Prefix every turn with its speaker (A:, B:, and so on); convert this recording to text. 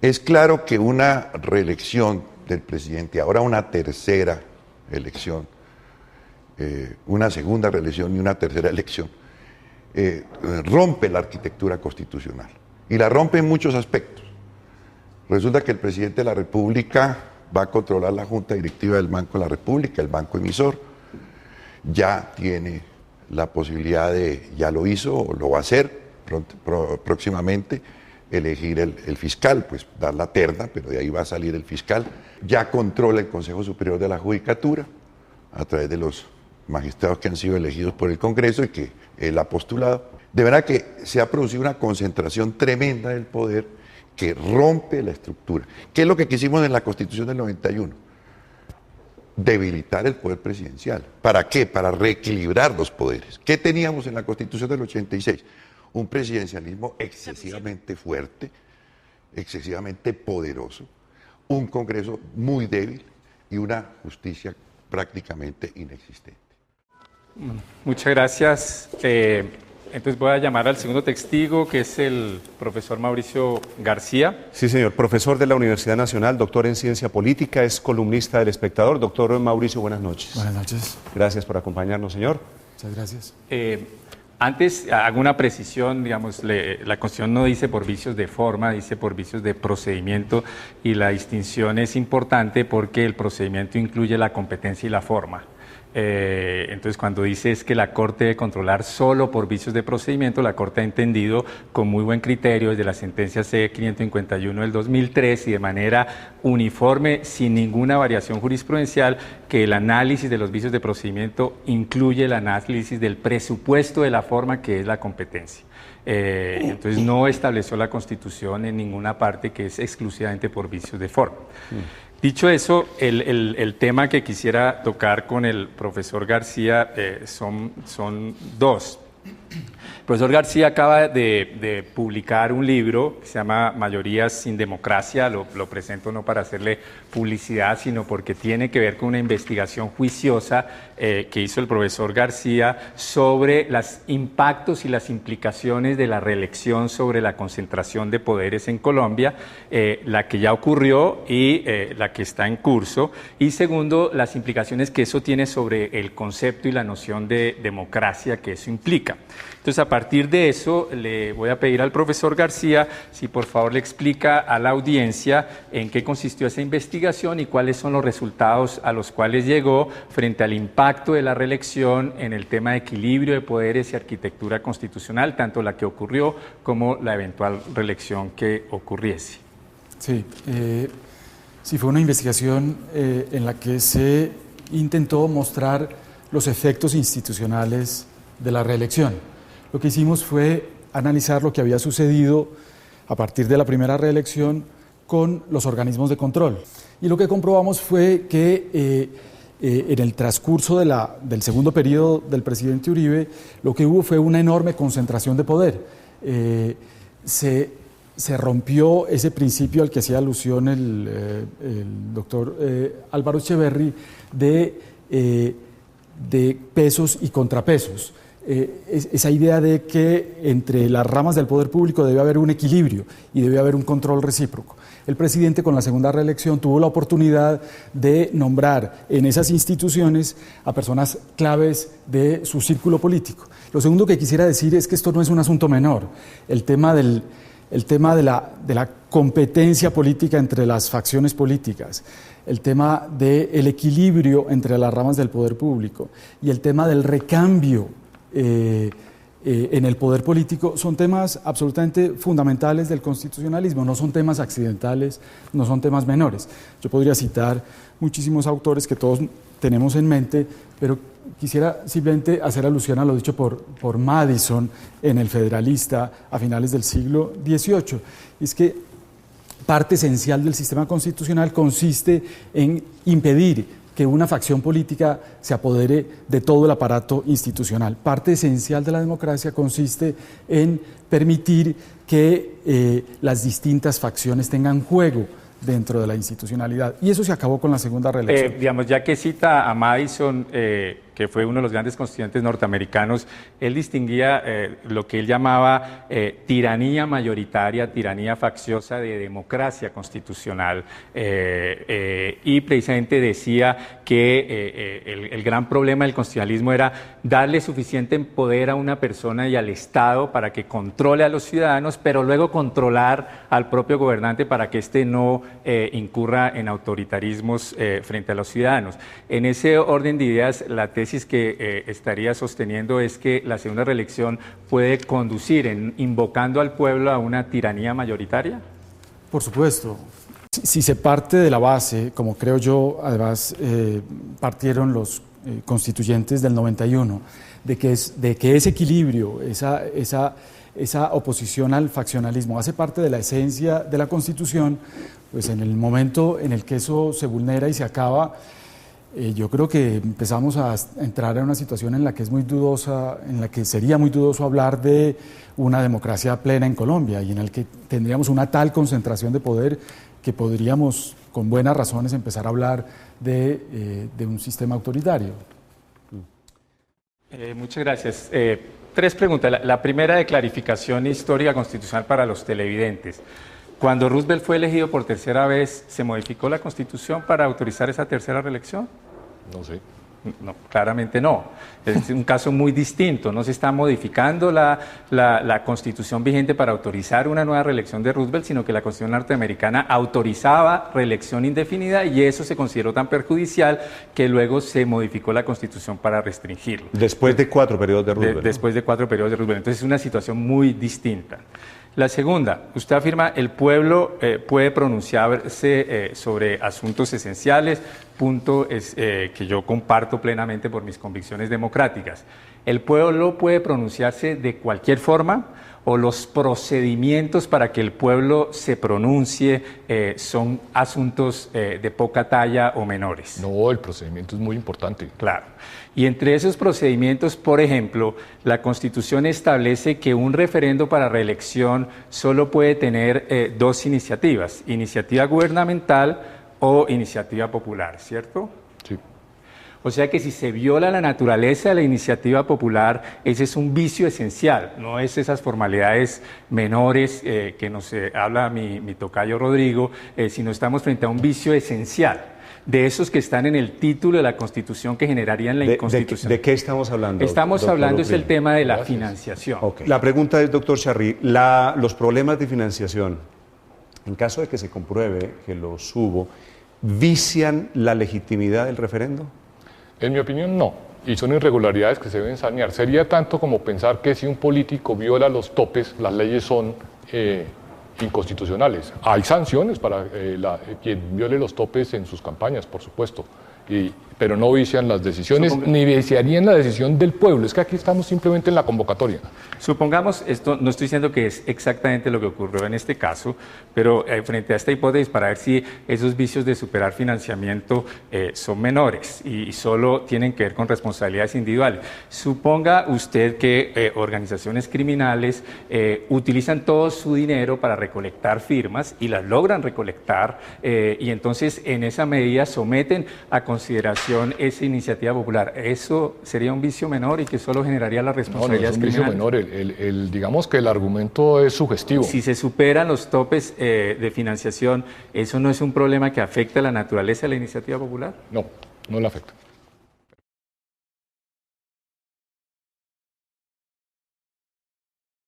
A: Es claro que una reelección del presidente, ahora una tercera elección, una segunda reelección y una tercera elección, rompe la arquitectura constitucional y la rompe en muchos aspectos. Resulta que el presidente de la República va a controlar la Junta Directiva del Banco de la República, el banco emisor, ya tiene la posibilidad de, ya lo hizo o lo va a hacer próximamente, elegir el fiscal, pues dar la terna, pero de ahí va a salir el fiscal. Ya controla el Consejo Superior de la Judicatura a través de los magistrados que han sido elegidos por el Congreso y que él ha postulado. De verdad que se ha producido una concentración tremenda del poder que rompe la estructura. ¿Qué es lo que quisimos en la Constitución del 91? Debilitar el poder presidencial. ¿Para qué? Para reequilibrar los poderes. ¿Qué teníamos en la Constitución del 86? Un presidencialismo excesivamente fuerte, excesivamente poderoso, un Congreso muy débil y una justicia prácticamente inexistente.
B: Muchas gracias. Entonces voy a llamar al segundo testigo, que es el profesor Mauricio García.
C: Sí, señor. Profesor de la Universidad Nacional, doctor en Ciencia Política, es columnista del Espectador. Doctor Mauricio, buenas noches.
D: Buenas noches.
C: Gracias por acompañarnos, señor.
D: Muchas gracias.
B: Antes hago una precisión, digamos, la Constitución no dice por vicios de forma, dice por vicios de procedimiento, y la distinción es importante porque el procedimiento incluye la competencia y la forma. Entonces, cuando dice es que la Corte debe controlar solo por vicios de procedimiento, la Corte ha entendido con muy buen criterio desde la sentencia C551 del 2003 y de manera uniforme, sin ninguna variación jurisprudencial, que el análisis de los vicios de procedimiento incluye el análisis del presupuesto de la forma, que es la competencia. Entonces, no estableció la Constitución en ninguna parte que es exclusivamente por vicios de forma. Dicho eso, el tema que quisiera tocar con el profesor García son dos. El profesor García acaba de publicar un libro que se llama Mayorías sin Democracia. Lo presento no para hacerle publicidad, sino porque tiene que ver con una investigación juiciosa que hizo el profesor García sobre los impactos y las implicaciones de la reelección sobre la concentración de poderes en Colombia, la que ya ocurrió y la que está en curso. Y segundo, las implicaciones que eso tiene sobre el concepto y la noción de democracia que eso implica. Entonces, a partir de eso, le voy a pedir al profesor García si por favor le explica a la audiencia en qué consistió esa investigación y cuáles son los resultados a los cuales llegó frente al impacto de la reelección en el tema de equilibrio de poderes y arquitectura constitucional, tanto la que ocurrió como la eventual reelección que ocurriese.
D: Sí, sí fue una investigación en la que se intentó mostrar los efectos institucionales de la reelección. Lo que hicimos fue analizar lo que había sucedido a partir de la primera reelección con los organismos de control. Y lo que comprobamos fue que en el transcurso del segundo periodo del presidente Uribe, lo que hubo fue una enorme concentración de poder. Se rompió ese principio al que hacía alusión el doctor Álvaro Echeverry de pesos y contrapesos. Esa idea de que entre las ramas del poder público debe haber un equilibrio y debe haber un control recíproco. El presidente, con la segunda reelección, tuvo la oportunidad de nombrar en esas instituciones a personas claves de su círculo político. Lo segundo que quisiera decir es que esto no es un asunto menor. El tema de la competencia política entre las facciones políticas, el tema del equilibrio entre las ramas del poder público y el tema del recambio en el poder político son temas absolutamente fundamentales del constitucionalismo, no son temas accidentales, no son temas menores. Yo podría citar muchísimos autores que todos tenemos en mente, pero quisiera simplemente hacer alusión a lo dicho por Madison en El Federalista a finales del siglo XVIII. Es que parte esencial del sistema constitucional consiste en impedir que una facción política se apodere de todo el aparato institucional. Parte esencial de la democracia consiste en permitir que las distintas facciones tengan juego dentro de la institucionalidad. Y eso se acabó con la segunda reelección.
B: Digamos, ya que cita a Madison, que fue uno de los grandes constituyentes norteamericanos, él distinguía lo que él llamaba tiranía mayoritaria, tiranía facciosa de democracia constitucional, y precisamente decía que el gran problema del constitucionalismo era darle suficiente poder a una persona y al Estado para que controle a los ciudadanos, pero luego controlar al propio gobernante para que éste no incurra en autoritarismos frente a los ciudadanos. En ese orden de ideas, la tesis que estaría sosteniendo es que la segunda reelección puede conducir, invocando al pueblo, a una tiranía mayoritaria.
D: Por supuesto. Si se parte de la base, como creo yo, además partieron los constituyentes del 91, de que ese equilibrio, esa oposición al faccionalismo hace parte de la esencia de la Constitución, pues en el momento en el que eso se vulnera y se acaba, yo creo que empezamos a entrar en una situación en la que es muy dudosa, en la que sería muy dudoso hablar de una democracia plena en Colombia y en el que tendríamos una tal concentración de poder que podríamos, con buenas razones, empezar a hablar de un sistema autoritario.
B: Muchas gracias. 3 preguntas. La primera, de clarificación histórica constitucional para los televidentes. Cuando Roosevelt fue elegido por tercera vez, ¿se modificó la Constitución para autorizar esa tercera reelección?
E: No sé.
B: No, claramente no. Es un caso muy distinto. No se está modificando la Constitución vigente para autorizar una nueva reelección de Roosevelt, sino que la Constitución norteamericana autorizaba reelección indefinida y eso se consideró tan perjudicial que luego se modificó la Constitución para restringirlo.
C: Después de 4 periodos de Roosevelt.
B: Después de 4 periodos de Roosevelt. Entonces es una situación muy distinta. La segunda, usted afirma el pueblo puede pronunciarse sobre asuntos esenciales, punto que yo comparto plenamente por mis convicciones democráticas. ¿El pueblo puede pronunciarse de cualquier forma o los procedimientos para que el pueblo se pronuncie son asuntos de poca talla o menores?
E: No, el procedimiento es muy importante.
B: Claro. Y entre esos procedimientos, por ejemplo, la Constitución establece que un referendo para reelección solo puede tener 2 iniciativas, iniciativa gubernamental o iniciativa popular, ¿cierto?
E: Sí.
B: O sea que si se viola la naturaleza de la iniciativa popular, ese es un vicio esencial, no es esas formalidades menores que nos habla mi tocayo Rodrigo, sino estamos frente a un vicio esencial. De esos que están en el título de la Constitución que generarían la inconstitución.
C: ¿De qué estamos hablando?
B: Estamos hablando es el tema de la
E: Gracias.
B: financiación.
C: Okay. La pregunta es, doctor Charri, los problemas de financiación, en caso de que se compruebe que los hubo, ¿vician la legitimidad del referendo?
E: En mi opinión, no. Y son irregularidades que se deben sanear. Sería tanto como pensar que si un político viola los topes, las leyes son inconstitucionales. Hay sanciones para quien viole los topes en sus campañas, por supuesto, pero no vician las decisiones, ni viciarían la decisión del pueblo. Es que aquí estamos simplemente en la convocatoria.
B: Supongamos, esto no estoy diciendo que es exactamente lo que ocurrió en este caso, pero frente a esta hipótesis, para ver si esos vicios de superar financiamiento son menores y solo tienen que ver con responsabilidades individuales. Suponga usted que organizaciones criminales utilizan todo su dinero para recolectar firmas y las logran recolectar y entonces en esa medida someten a consideración esa iniciativa popular. ¿Eso sería un vicio menor y que solo generaría las responsabilidades criminales?
E: No, es un vicio menor. Digamos que el argumento es sugestivo.
B: Si se superan los topes de financiación, ¿eso no es un problema que afecta a la naturaleza de la iniciativa popular?
E: No, no le afecta.